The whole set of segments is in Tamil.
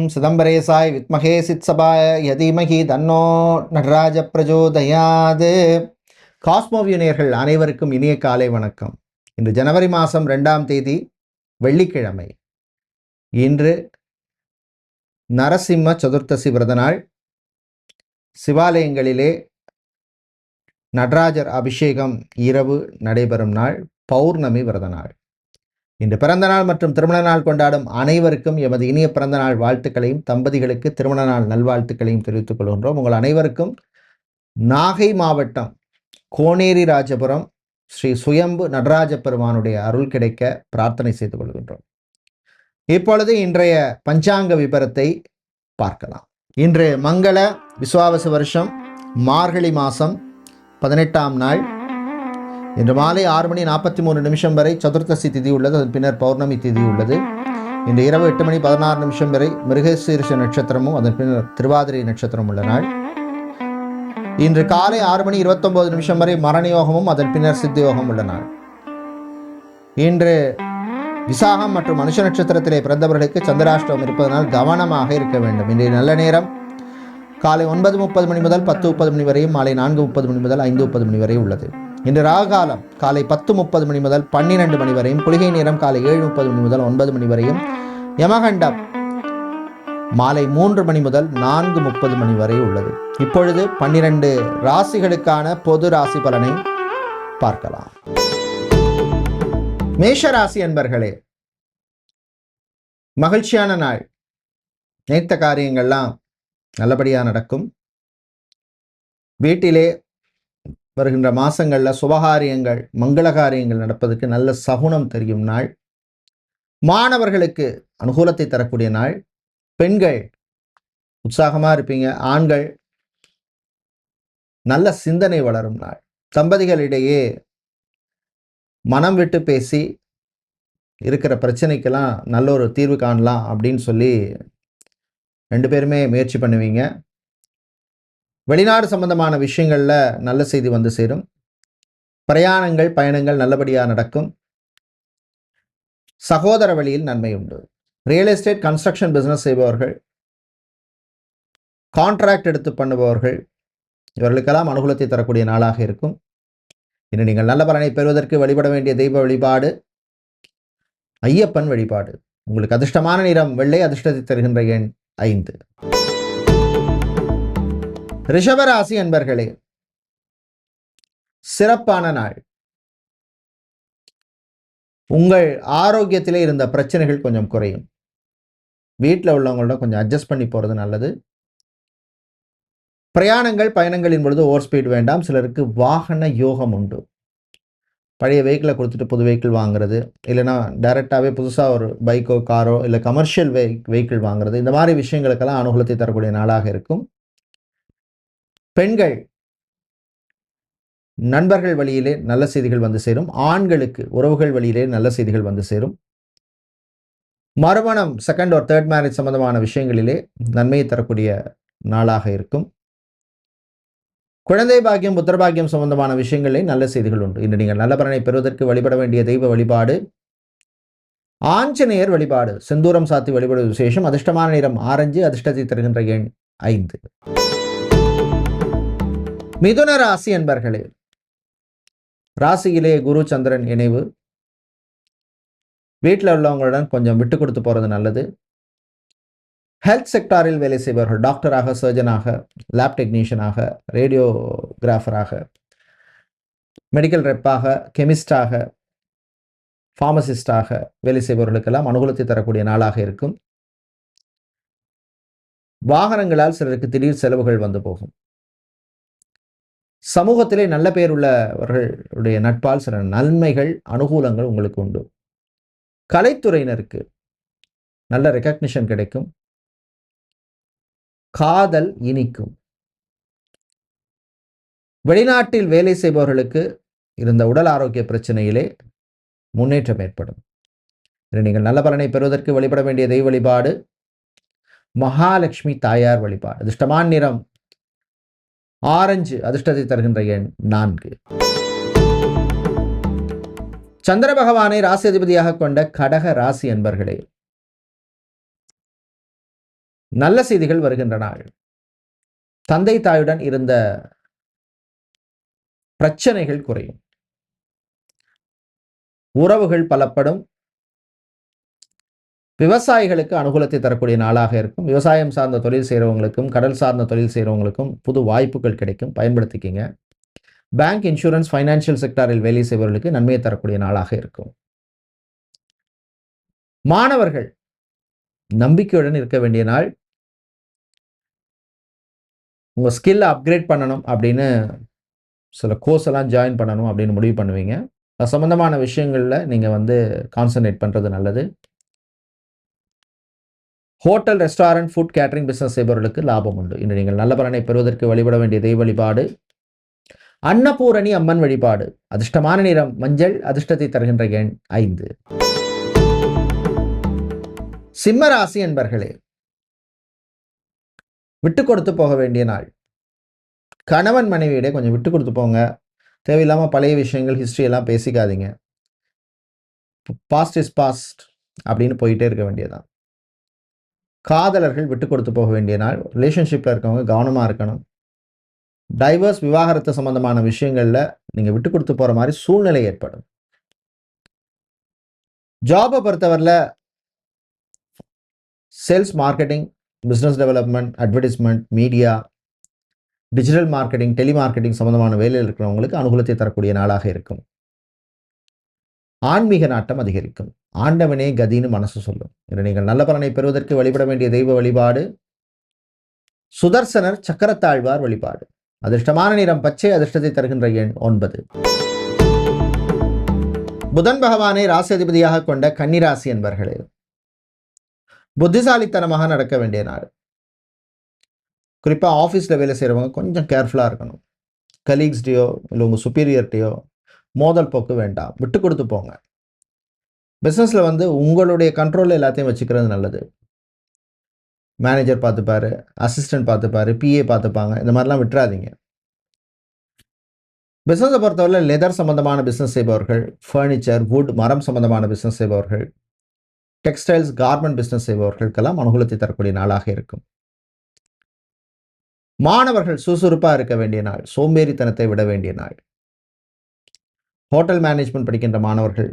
ஓம் சிதம்பரேசாய் வித்மகே சித்சபாய யதீமகி தன்னோ நடராஜ பிரஜோதயாது. காஸ்மோவியூ நேயர்கள் அனைவருக்கும் இனிய காலை வணக்கம். இன்று ஜனவரி மாதம் 2ஆம் தேதி வெள்ளிக்கிழமை. இன்று நரசிம்ம சதுர்த்தசி விரத நாள். சிவாலயங்களிலே நடராஜர் அபிஷேகம் இரவு நடைபெறும் நாள். பௌர்ணமி விரத நாள். இன்று பிறந்த நாள் மற்றும் திருமண நாள் கொண்டாடும் அனைவருக்கும் எமது இனிய பிறந்த நாள் வாழ்த்துக்களையும், தம்பதிகளுக்கு திருமண நாள் நல்வாழ்த்துக்களையும் தெரிவித்துக் கொள்கின்றோம். உங்கள் அனைவருக்கும் நாகை மாவட்டம் கோனேரி ராஜபுரம் ஸ்ரீ சுயம்பு நடராஜ பெருமானுடைய அருள் கிடைக்க பிரார்த்தனை செய்து கொள்கின்றோம். இப்பொழுது இன்றைய பஞ்சாங்க விபரத்தை பார்க்கலாம். இன்று மங்கள விசுவாவசு வருஷம் மார்கழி மாதம் 18ஆம் நாள். இன்று மாலை 6:43 வரை சதுர்த்தசி திதி உள்ளது. அதன் பின்னர் பௌர்ணமி திதி உள்ளது. இன்று இரவு 8:16 வரை மிருகசீரிஷ நட்சத்திரமும் அதன் பின்னர் திருவாதிரை நட்சத்திரம் உள்ள நாள். இன்று காலை 6:29 வரை மரணயோகமும் அதன் பின்னர் சித்தயோகம் உள்ள நாள். இன்று விசாகம் மற்றும் மனுஷ நட்சத்திரத்திலே பிறந்தவர்களுக்கு சந்திராஷ்டமம் இருப்பதனால் கவனமாக இருக்க வேண்டும். இன்றைய நல்ல நேரம் காலை 9:30 முதல் 10:30 வரையும், மாலை 4:30 முதல் 5:30 வரை உள்ளது. இன்று ராகாலம் காலை 10:30 முதல் 12 வரையும், குளிகை நேரம் காலை 7:30 முதல் 9 வரையும், யமகண்டம் மாலை 3 முதல் 4:30 வரை உள்ளது. இப்பொழுது 12 ராசிகளுக்கான பொது ராசி பலனை பார்க்கலாம். மேஷ ராசி அன்பர்களே, மகிழ்ச்சியான நாள். நினைத்த காரியங்கள்லாம் நல்லபடியாக நடக்கும். வீட்டிலே வருகின்ற மாதங்களில் சுபகாரியங்கள், மங்கள காரியங்கள் நடப்பதற்கு நல்ல சகுனம் தெரியும் நாள். மாணவர்களுக்கு அனுகூலத்தை தரக்கூடிய நாள். பெண்கள் உற்சாகமாக இருப்பீங்க. ஆண்கள் நல்ல சிந்தனை வளரும் நாள். தம்பதிகளிடையே மனம் விட்டு பேசி இருக்கிற பிரச்சனைக்கெல்லாம் நல்ல ஒரு தீர்வு காணலாம் அப்படின்னு சொல்லி 2 பேருமே முயற்சி பண்ணுவீங்க. வெளிநாடு சம்பந்தமான விஷயங்களில் நல்ல செய்தி வந்து சேரும். பிரயாணங்கள், பயணங்கள் நல்லபடியாக நடக்கும். சகோதர வழியில் நன்மை உண்டு. ரியல் எஸ்டேட், கன்ஸ்ட்ரக்ஷன் பிஸ்னஸ் செய்பவர்கள், கான்ட்ராக்ட் எடுத்து பண்ணுபவர்கள், இவர்களுக்கெல்லாம் அனுகூலத்தை தரக்கூடிய நாளாக இருக்கும். இன்று நீங்கள் நல்ல பலனை பெறுவதற்கு வழிபட வேண்டிய தெய்வ வழிபாடு ஐயப்பன் வழிபாடு. உங்களுக்கு அதிர்ஷ்டமான நிறம் வெள்ளை, அதிர்ஷ்டத்தை தருகின்ற எண் 5. ரிஷபராசி அன்பர்களே, சிறப்பான நாள். உங்கள் ஆரோக்கியத்திலே இருந்த பிரச்சனைகள் கொஞ்சம் குறையும். வீட்டில் உள்ளவங்களோட கொஞ்சம் அட்ஜஸ்ட் பண்ணி போகிறது நல்லது. பிரயாணங்கள், பயணங்களின் பொழுது ஓவர் ஸ்பீட் வேண்டாம். சிலருக்கு வாகன யோகம் உண்டு. பழைய வெஹிக்கிளை கொடுத்துட்டு புது வெஹிக்கிள் வாங்குறது, இல்லைன்னா டைரெக்டாகவே புதுசாக ஒரு பைக்கோ, காரோ, இல்லை கமர்ஷியல் வெஹிக்கிள் வாங்குறது, இந்த மாதிரி விஷயங்களுக்கெல்லாம் அனுகூலத்தை தரக்கூடிய நாளாக இருக்கும். பெண்கள் நண்பர்கள் வழியிலே நல்ல செய்திகள் வந்து சேரும். ஆண்களுக்கு உறவுகள் வழியிலே நல்ல செய்திகள் வந்து சேரும். மறுமணம், செகண்ட் ஒரு தேர்ட் மேரேஜ் சம்பந்தமான விஷயங்களிலே நன்மையை தரக்கூடிய நாளாக இருக்கும். குழந்தை பாக்கியம், புத்திர பாக்கியம் சம்பந்தமான விஷயங்களிலே நல்ல செய்திகள் உண்டு. இன்று நீங்கள் நல்ல பலனை பெறுவதற்கு வழிபட வேண்டிய தெய்வ வழிபாடு ஆஞ்சநேயர் வழிபாடு. செந்தூரம் சாத்தி வழிபடுவது விசேஷம். அதிர்ஷ்டமான நிறம் ஆரஞ்சு, அதிர்ஷ்டத்தை தருகின்ற எண் 5. மிதுன ராசி என்பர்களே, ராசியிலே குரு சந்திரன் இணைவு. வீட்டில் உள்ளவங்களுடன் கொஞ்சம் விட்டு கொடுத்து போகிறது நல்லது. ஹெல்த் செக்டாரில் வேலை செய்பவர்கள், டாக்டராக, சர்ஜனாக, லேப் டெக்னீஷியனாக, ரேடியோகிராஃபராக, மெடிக்கல் ரெப்பாக, கெமிஸ்டாக, ஃபார்மசிஸ்டாக வேலை செய்பவர்களுக்கெல்லாம் அனுகூலத்தை தரக்கூடிய நாளாக இருக்கும். வாகனங்களால் சிலருக்கு திடீர் செலவுகள் வந்து போகும். சமூகத்திலே நல்ல பெயர் உள்ளவர்களுடைய நட்பால் சில நன்மைகள், அனுகூலங்கள் உங்களுக்கு உண்டு. கலைத்துறையினருக்கு நல்ல ரெகக்னிஷன் கிடைக்கும். காதல் இனிக்கும். வெளிநாட்டில் வேலை செய்பவர்களுக்கு இருந்த உடல் ஆரோக்கிய பிரச்சனையிலே முன்னேற்றம் ஏற்படும். நீங்கள் நல்ல பலனை பெறுவதற்கு வழிபட வேண்டிய தெய்வ வழிபாடு மகாலட்சுமி தாயார் வழிபாடு. அதிர்ஷ்டமான நிறம் ஆரஞ்சு, அதிர்ஷ்டத்தை தருகின்ற எண் 4. சந்திர பகவானை ராசி அதிபதியாக கொண்ட கடக ராசி அன்பர்களே, நல்ல செய்திகள் வருகின்ற நாள். தந்தை தாயுடன் இருந்த பிரச்சனைகள் குறையும். உறவுகள் பலப்படும். விவசாயிகளுக்கு அனுகூலத்தை தரக்கூடிய நாளாக இருக்கும். விவசாயம் சார்ந்த தொழில் செய்கிறவங்களுக்கும், கடல் சார்ந்த தொழில் செய்கிறவங்களுக்கும் புது வாய்ப்புகள் கிடைக்கும். பயன்படுத்திக்கிங்க. பேங்க், இன்சூரன்ஸ், ஃபைனான்சியல் செக்டாரில் வேலை செய்பவர்களுக்கு நன்மையை தரக்கூடிய நாளாக இருக்கும். மாணவர்கள் நம்பிக்கையுடன் இருக்க வேண்டிய நாள். உங்கள் ஸ்கில்லை அப்கிரேட் பண்ணணும் அப்படின்னு சில கோர்ஸ் எல்லாம் ஜாயின் பண்ணணும் அப்படின்னு முடிவு பண்ணுவீங்க. அது சம்பந்தமான விஷயங்களில் நீங்கள் கான்சன்ட்ரேட் பண்ணுறது நல்லது. Hotel, restaurant, food catering business செய்பவர்களுக்கு லாபம் உண்டு. இன்று நீங்கள் நல்ல பலனை பெறுவதற்கு வழிபட வேண்டிய தெய்வ வழிபாடு அன்னபூரணி அம்மன் வழிபாடு. அதிர்ஷ்டமான நிறம் மஞ்சள். அதிர்ஷ்டத்தை தருகின்ற எண் 5. சிம்ம ராசி என்பர்களே, விட்டு கொடுத்து போக வேண்டிய நாள். கணவன் மனைவியிட கொஞ்சம் விட்டு கொடுத்து போங்க. தேவையில்லாமல் பழைய விஷயங்கள், ஹிஸ்ட்ரி எல்லாம் பேசிக்காதீங்க. பாஸ்ட் இஸ் பாஸ்ட் அப்படின்னு போயிட்டே இருக்க வேண்டியதான். காதலர்கள் விட்டு கொடுத்து போக வேண்டிய நாள். ரிலேஷன்ஷிப்பில் இருக்கவங்க கவனமாக இருக்கணும். டைவர்ஸ், விவாகரத்து சம்பந்தமான விஷயங்களில் நீங்கள் விட்டு கொடுத்து போகிற மாதிரி சூழ்நிலை ஏற்படும். ஜாபை பொறுத்தவரையில் sales, marketing, business development, advertisement, media, digital marketing, telemarketing சம்பந்தமான வேலையில் இருக்கிறவங்களுக்கு அனுகூலத்தை தரக்கூடிய நாளாக இருக்கும். ஆன்மீக நாட்டம் அதிகரிக்கும். ஆண்டவனே கதின்னு மனசு சொல்லும். இன்று நீங்கள் நல்ல பலனை பெறுவதற்கு வழிபட வேண்டிய தெய்வ வழிபாடு சுதர்சனர் சக்கரத்தாழ்வார் வழிபாடு. அதிர்ஷ்டமான நிறம் பச்சை. அதிர்ஷ்டத்தை தருகின்ற எண் 9. புதன் பகவானை ராசி அதிபதியாக கொண்ட கன்னிராசி என்பர்களே, புத்திசாலித்தனமாக நடக்க வேண்டிய நாள். குறிப்பாக ஆஃபீஸில் வேலை செய்கிறவங்க கொஞ்சம் கேர்ஃபுல்லாக இருக்கணும். கலீக்ஸ்டையோ இல்லை உங்கள் சுப்பீரியர்ட்டையோ மோதல் போக்கு வேண்டாம். விட்டு கொடுத்து போங்க. பிஸ்னஸில் உங்களுடைய கண்ட்ரோலில் எல்லாத்தையும் வச்சுக்கிறது நல்லது. மேனேஜர் பார்த்துப்பாரு, அசிஸ்டன்ட் பார்த்துப்பாரு, பிஏ பார்த்துப்பாங்க. இந்த மாதிரிலாம் விட்டுறாதீங்க. பிஸ்னஸை பொறுத்தவரை லெதர் சம்பந்தமான பிஸ்னஸ் செய்பவர்கள், ஃபர்னிச்சர், வுட், மரம் சம்பந்தமான பிஸ்னஸ் செய்பவர்கள், டெக்ஸ்டைல்ஸ், கார்மெண்ட் பிஸ்னஸ் செய்பவர்களுக்கெல்லாம் அனுகூலத்தை தரக்கூடிய நாளாக இருக்கும். மாணவர்கள் சுறுசுறுப்பாக இருக்க வேண்டிய நாள். சோம்பேறித்தனத்தை விட வேண்டிய நாள். ஹோட்டல் மேனேஜ்மெண்ட் படிக்கின்ற மாணவர்கள்,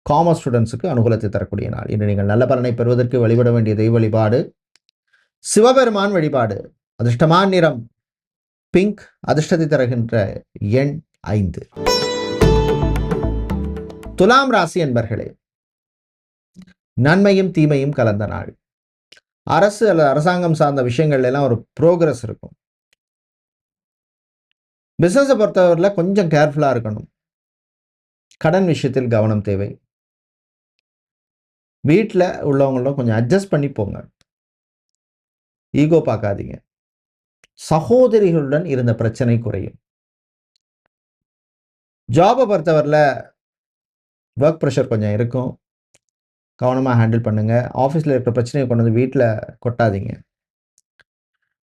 காமர்ஸ் ஸ்டூடெண்ட்ஸுக்கு அனுகூலத்தை தரக்கூடிய நாள். இன்று நீங்கள் நல்ல பலனை பெறுவதற்கு வழிபட வேண்டிய தெய்வ வழிபாடு சிவபெருமான் வழிபாடு. அதிர்ஷ்டமான நிறம் பிங்க். அதிர்ஷ்டத்தை தருகின்ற எண் 5. துலாம் ராசி என்பர்களே, நன்மையும் தீமையும் கலந்த நாள். அரசு அல்லது அரசாங்கம் சார்ந்த விஷயங்கள்ல எல்லாம் ஒரு ப்ரோக்ரஸ் இருக்கும். பிஸ்னஸை பொறுத்தவரையில் கொஞ்சம் கேர்ஃபுல்லாக இருக்கணும். கடன் விஷயத்தில் கவனம் தேவை. வீட்டில் உள்ளவங்களும் கொஞ்சம் அட்ஜஸ்ட் பண்ணி போங்க. ஈகோ பார்க்காதீங்க. சகோதரிகளுடன் இருந்த பிரச்சனை குறையும். ஜாபை பொறுத்தவரையில் ஒர்க் ப்ரெஷர் கொஞ்சம் இருக்கும். கவனமாக ஹேண்டில் பண்ணுங்க. ஆஃபீஸில் இருக்கிற பிரச்சனையை கொண்டு வந்து வீட்டில் கொட்டாதீங்க.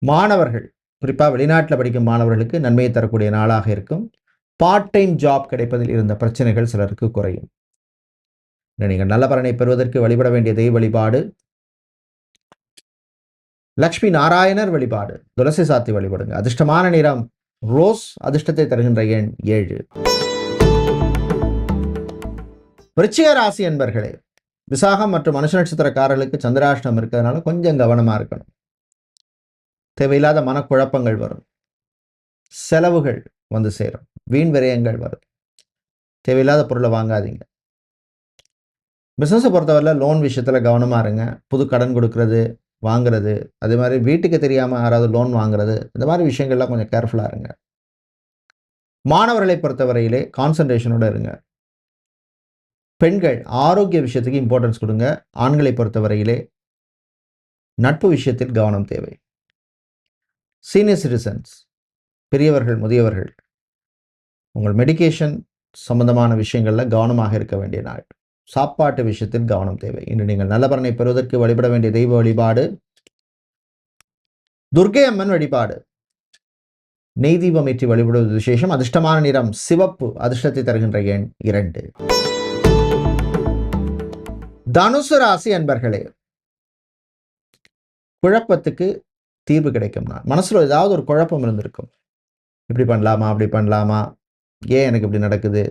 மாணவர்கள், குறிப்பாக வெளிநாட்டில் படிக்கும் மாணவர்களுக்கு நன்மையை தரக்கூடிய நாளாக இருக்கும். பார்ட் டைம் ஜாப் கிடைப்பதில் இருந்த பிரச்சனைகள் சிலருக்கு குறையும். நீங்கள் நல்ல பலனை பெறுவதற்கு வழிபட வேண்டிய தெய்வ வழிபாடு லக்ஷ்மி நாராயணர் வழிபாடு. துளசி சாத்தி வழிபடுங்க. அதிர்ஷ்டமான நிறம் ரோஸ். அதிர்ஷ்டத்தை தருகின்ற எண் 7. விருச்சிக ராசி என்பர்களே, விசாகம் மற்றும் மனுஷ நட்சத்திரக்காரர்களுக்கு சந்திராஷ்டமம் இருக்கிறதுனால கொஞ்சம் கவனமாக இருக்கணும். தேவையில்லாத மனக்குழப்பங்கள் வரும். செலவுகள் வந்து சேரும். வீண் விரயங்கள் வரும். தேவையில்லாத பொருளை வாங்காதீங்க. பிஸ்னஸை பொறுத்தவரையில் லோன் விஷயத்தில் கவனமாக இருங்க. புது கடன் கொடுக்கறது, வாங்குறது, அதே மாதிரி வீட்டுக்கு தெரியாமல் யாராவது லோன் வாங்குறது, இந்த மாதிரி விஷயங்கள்லாம் கொஞ்சம் கேர்ஃபுல்லாக இருங்க. மாணவர்களை பொறுத்தவரையிலே கான்சன்ட்ரேஷனோடு இருங்க. பெண்கள் ஆரோக்கிய விஷயத்துக்கு இம்பார்ட்டன்ஸ் கொடுங்க. ஆண்களை பொறுத்தவரையிலே நட்பு விஷயத்தில் கவனம் தேவை. சீனியர் சிட்டிசன்ஸ், பெரியவர்கள், முதியவர்கள், உங்கள் மெடிக்கேஷன் சம்பந்தமான விஷயங்களில் கவனமாக இருக்க வேண்டிய நாள். சாப்பாட்டு விஷயத்தில் கவனம் தேவை. இன்று நீங்கள் நல்ல பலனை பெறுவதற்கு வழிபட வேண்டிய தெய்வ வழிபாடு துர்க்கை அம்மன் வழிபாடு. நெய் தீபம் ஏற்றி வழிபடுவது விசேஷம். அதிர்ஷ்டமான நிறம் சிவப்பு. அதிர்ஷ்டத்தை தருகின்ற எண் 2. தனுசு ராசி அன்பர்களே, குழப்பத்துக்கு தீர்வு கிடைக்கும். நான் மனசில் ஏதாவது ஒரு குழப்பம் இருந்திருக்கும். இப்படி பண்ணலாமா, அப்படி பண்ணலாமா, ஏன் எனக்கு இப்படி நடக்குது,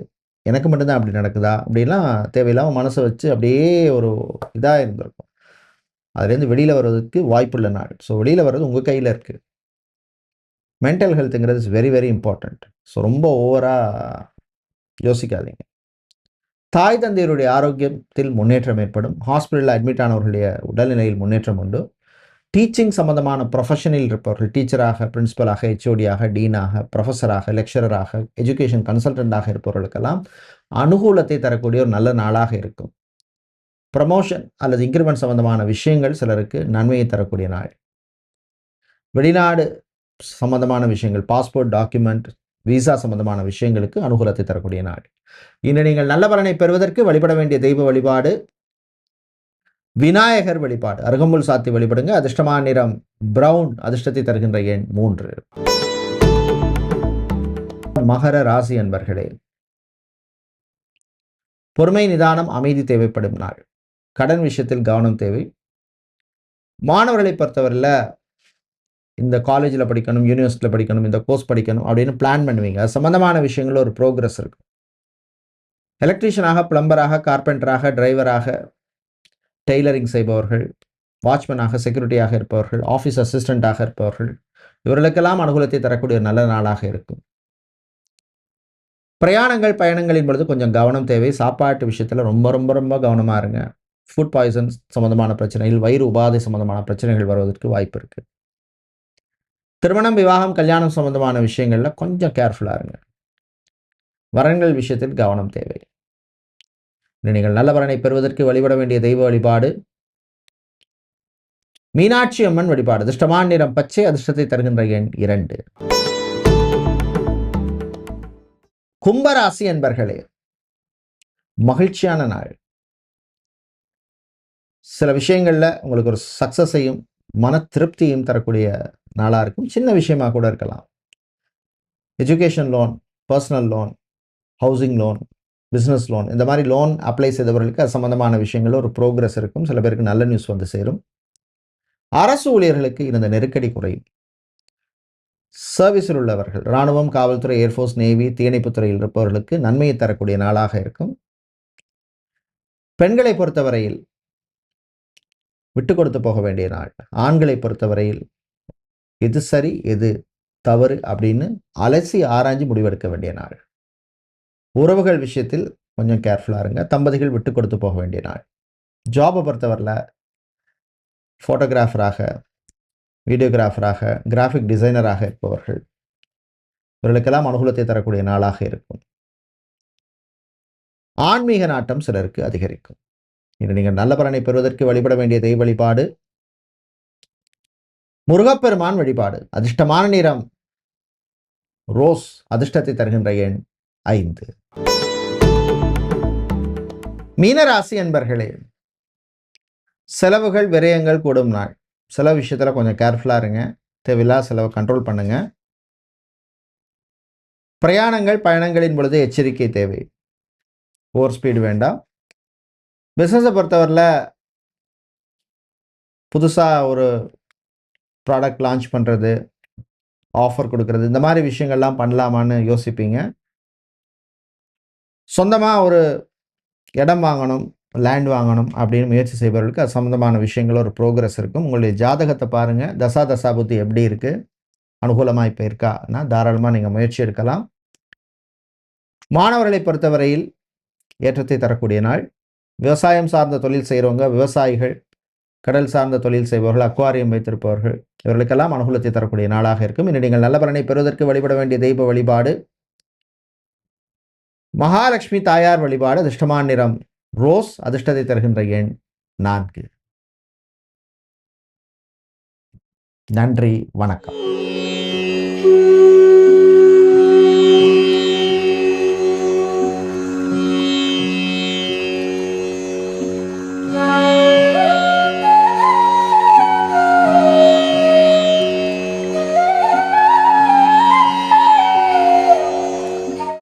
எனக்கு மட்டும்தான் அப்படி நடக்குதா, அப்படிலாம் தேவையில்லாமல் மனசை வச்சு அப்படியே ஒரு இதாக இருந்திருக்கும். அதுலேருந்து வெளியில் வர்றதுக்கு வாய்ப்புள்ள நாள். ஸோ வெளியில் வர்றது உங்கள் கையில் இருக்குது. மென்டல் ஹெல்த்துங்கிறது is very very important. So ரொம்ப ஓவராக யோசிக்காதீங்க. தாய் தந்தையருடைய ஆரோக்கியத்தில் முன்னேற்றம் ஏற்படும். ஹாஸ்பிட்டலில் அட்மிட் ஆனவர்களுடைய உடல்நிலையில் முன்னேற்றம் உண்டு. டீச்சிங் சம்பந்தமான ப்ரொஃபஷனில் இருப்பவர்கள், டீச்சராக, பிரின்சிபலாக, ஹெச்ஓடியாக, டீனாக, ப்ரொஃபஸராக, லெக்சரராக, எஜுகேஷன் கன்சல்டண்டாக இருப்பவர்களுக்கெல்லாம் அனுகூலத்தை தரக்கூடிய ஒரு நல்ல நாளாக இருக்கும். ப்ரமோஷன் அல்லது இன்க்ரிமெண்ட் சம்பந்தமான விஷயங்கள் சிலருக்கு நன்மையை தரக்கூடிய நாள். வெளிநாடு சம்பந்தமான விஷயங்கள், பாஸ்போர்ட், டாக்குமெண்ட், விசா சம்பந்தமான விஷயங்களுக்கு அனுகூலத்தை தரக்கூடிய நாள். இன்று நீங்கள் நல்ல பலனை பெறுவதற்கு வழிபட வேண்டிய தெய்வ வழிபாடு விநாயகர் வழிபாடு. அருகம்புல் சாத்தி வழிபடுங்க. அதிர்ஷ்டமான நிறம் பிரவுன். அதிர்ஷ்டத்தை தருகின்ற எண் 3. மகர ராசி அன்பர்களே, பொறுமை, நிதானம், அமைதி தேவைப்படும் நாள். கடன் விஷயத்தில் கவனம் தேவை. மாணவர்களை பொறுத்தவரையில் இந்த காலேஜில் படிக்கணும், யூனிவர்சிட்டியில் படிக்கணும், இந்த கோர்ஸ் படிக்கணும் அப்படின்னு பிளான் பண்ணுவீங்க. அது சம்பந்தமான விஷயங்களில் ஒரு ப்ரோக்ரஸ் இருக்கும். எலக்ட்ரீஷியனாக, பிளம்பராக, கார்பெண்டராக, டிரைவராக, டெய்லரிங் செய்பவர்கள், வாட்ச்மேனாக, செக்யூரிட்டியாக இருப்பவர்கள், ஆஃபீஸ் அசிஸ்டண்ட்டாக இருப்பவர்கள், இவர்களுக்கெல்லாம் அனுகூலத்தை தரக்கூடிய நல்ல நாளாக இருக்கும். பிரயாணங்கள், பயணங்களின் பொழுது கொஞ்சம் கவனம் தேவை. சாப்பாட்டு விஷயத்தில் ரொம்ப ரொம்ப ரொம்ப கவனமாக இருங்க. ஃபுட் பாய்சன் சம்பந்தமான பிரச்சனைகள், வயிறு உபாதை சம்பந்தமான பிரச்சனைகள் வருவதற்கு வாய்ப்பு இருக்குது. திருமணம், விவாகம், கல்யாணம் சம்பந்தமான விஷயங்களில் கொஞ்சம் கேர்ஃபுல்லாக இருங்க. வரன்கள் விஷயத்தில் கவனம் தேவை. நீங்கள் நல்ல வரனை பெறுவதற்கு வழிபட வேண்டிய தெய்வ வழிபாடு மீனாட்சி அம்மன் வழிபாடு. அதிர்ஷ்டமான நிறம் பச்சை. அதிர்ஷ்டத்தை தருகின்ற எண் 2. கும்பராசி என்பர்களே, மகிழ்ச்சியான நாள். சில விஷயங்களில் உங்களுக்கு ஒரு சக்சஸையும் மன திருப்தியும் தரக்கூடிய நாளாக இருக்கும். சின்ன விஷயமாக கூட இருக்கலாம். Education loan, personal loan, housing loan, business loan, இந்த மாதிரி லோன் அப்ளை செய்தவர்களுக்கு அது சம்பந்தமான விஷயங்களில் ஒரு ப்ரோக்ரஸ் இருக்கும். சில பேருக்கு நல்ல நியூஸ் வந்து சேரும். அரசு ஊழியர்களுக்கு இருந்த நெருக்கடி குறையும். சர்வீஸில் உள்ளவர்கள், இராணுவம், காவல்துறை, ஏர்ஃபோர்ஸ், நேவி, தீயணைப்புத்துறையில் இருப்பவர்களுக்கு நன்மையை தரக்கூடிய நாளாக இருக்கும். பெண்களை பொறுத்தவரையில் விட்டு கொடுத்து போக வேண்டிய நாள். ஆண்களை பொறுத்தவரையில் எது சரி எது தவறு அப்படின்னு அலசி ஆராய்ஞ்சு முடிவெடுக்க வேண்டிய நாள். உறவுகள் விஷயத்தில் கொஞ்சம் கேர்ஃபுல்லாக இருங்க. தம்பதிகள் விட்டு கொடுத்து போக வேண்டிய நாள். ஜாபை பொறுத்தவரையில் ஃபோட்டோகிராஃபராக, வீடியோகிராஃபராக, கிராஃபிக் டிசைனராக இருப்பவர்கள், இவர்களுக்கெல்லாம் அனுகூலத்தை தரக்கூடிய நாளாக இருக்கும். ஆன்மீக நாட்டம் சிலருக்கு அதிகரிக்கும். இன்று நீங்கள் நல்ல பலனை பெறுவதற்கு வழிபட வேண்டிய தெய்வ வழிபாடு முருகப்பெருமான் வழிபாடு. அதிர்ஷ்டமான நிறம் ரோஸ். அதிர்ஷ்டத்தை தருகின்ற எண் 5. மீனராசி என்பர்களே, செலவுகள், விரயங்கள் கூடும் நாள். சில விஷயத்தில் கொஞ்சம் கேர்ஃபுல்லாக இருங்க. தேவையில்லாத செலவை கண்ட்ரோல் பண்ணுங்க. பிரயாணங்கள், பயணங்களின் பொழுது எச்சரிக்கை தேவை. ஓவர் ஸ்பீடு வேண்டாம். பிஸ்னஸை பொறுத்தவரையில் புதுசாக ஒரு ப்ராடக்ட் லான்ச் பண்ணுறது, ஆஃபர் கொடுக்கறது, இந்த மாதிரி விஷயங்கள்லாம் பண்ணலாமான்னு யோசிப்பீங்க. சொந்தமாக ஒரு இடம் வாங்கணும், லேண்ட் வாங்கணும் அப்படின்னு முயற்சி செய்பவர்களுக்கு அது சம்மந்தமான விஷயங்கள் ஒரு ப்ரோக்ரஸ் இருக்கும். உங்களுடைய ஜாதகத்தை பாருங்கள். தசா புத்தி எப்படி இருக்குது, அனுகூலமாக இப்போ இருக்கான்னா தாராளமாக நீங்கள் முயற்சி எடுக்கலாம். மாணவர்களை பொறுத்தவரையில் ஏற்றத்தை தரக்கூடிய நாள். விவசாயம் சார்ந்த தொழில் செய்கிறவங்க, விவசாயிகள், கடல் சார்ந்த தொழில் செய்பவர்கள், அக்வாரியம் வைத்திருப்பவர்கள், இவர்களுக்கெல்லாம் அனுகூலத்தை தரக்கூடிய நாளாக இருக்கும். இன்று நீங்கள் நல்ல பலனை பெறுவதற்கு வழிபட வேண்டிய தெய்வ வழிபாடு மகாலட்சுமி தாயார் வழிபாடு. அதிர்ஷ்டமான நிறம் ரோஸ். அதிர்ஷ்டத்தை தருகின்ற எண் 4. நன்றி, வணக்கம்.